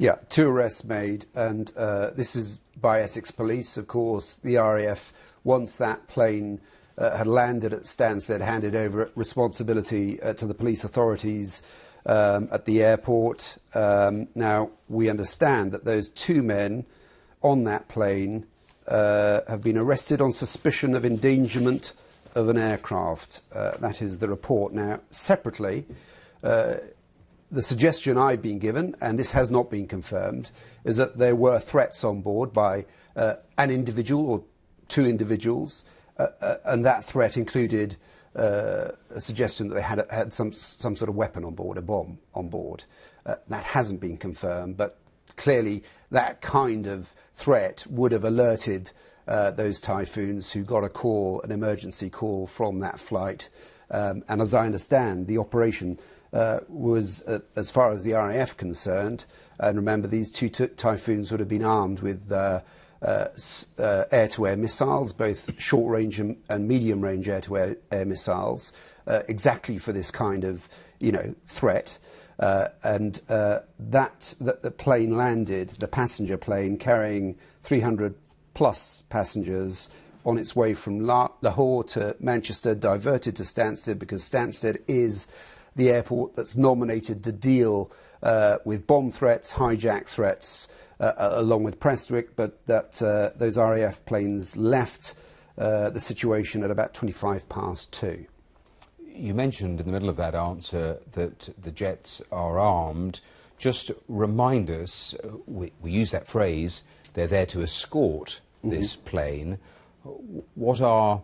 Yeah, 2 arrests made, and this is by Essex Police. Of course, the RAF, once that plane had landed at Stansted, handed over responsibility to the police authorities at the airport. Now, we understand that those 2 men on that plane have been arrested on suspicion of endangerment of an aircraft. That is the report. Now, separately, the suggestion I've been given, and this has not been confirmed, is that there were threats on board by an individual or 2 individuals, and that threat included a suggestion that they had some sort of weapon on board, a bomb on board. That hasn't been confirmed, but clearly that kind of threat would have alerted those Typhoons who got a call, an emergency call from that flight. And as I understand, the operation was, as far as the RAF concerned, and remember these 2 Typhoons would have been armed with air-to-air missiles, both short-range and medium-range air-to-air missiles, exactly for this kind of, threat. And the plane landed, the passenger plane carrying 300+ passengers, on its way from Lahore to Manchester, diverted to Stansted, because Stansted is the airport that's nominated to deal with bomb threats, hijack threats, along with Prestwick, but that those RAF planes left the situation at about 2:25. You mentioned in the middle of that answer that the jets are armed. Just remind us, we use that phrase, they're there to escort this plane. What are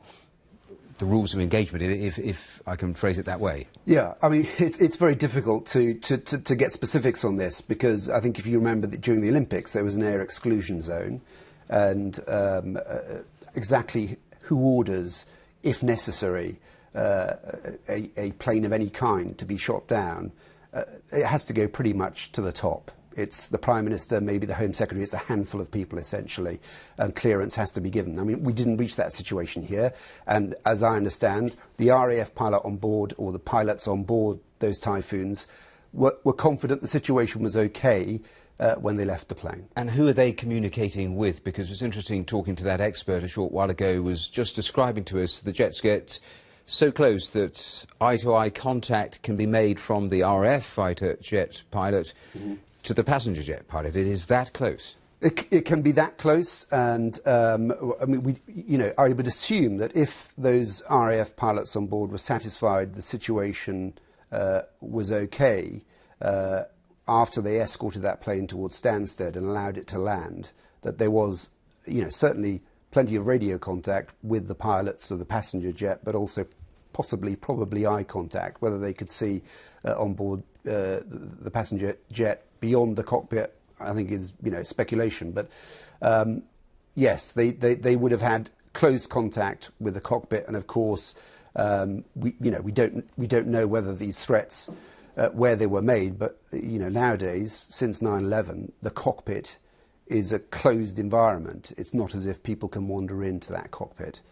the rules of engagement, if I can phrase it that way? Yeah, I mean, it's very difficult to get specifics on this, because I think if you remember that during the Olympics there was an air exclusion zone, and exactly who orders, if necessary, a plane of any kind to be shot down, it has to go pretty much to the top. It's the Prime Minister, maybe the Home Secretary, it's a handful of people essentially, and clearance has to be given. I mean, we didn't reach that situation here, and as I understand, the RAF pilot on board, or the pilots on board those Typhoons, were confident the situation was okay when they left the plane. And who are they communicating with? Because it was interesting talking to that expert a short while ago, who was just describing to us the jets get so close that eye-to-eye contact can be made from the RAF fighter jet pilot to the passenger jet pilot. It is that close. It can be that close, and I mean, I would assume that if those RAF pilots on board were satisfied the situation was okay after they escorted that plane towards Stansted and allowed it to land, that there was, certainly plenty of radio contact with the pilots of the passenger jet, but also probably eye contact, whether they could see on board the passenger jet beyond the cockpit, I think is speculation. But yes, they would have had close contact with the cockpit, and of course we don't know whether these threats where they were made, but nowadays, since 9/11, the cockpit is a closed environment. It's not as if people can wander into that cockpit.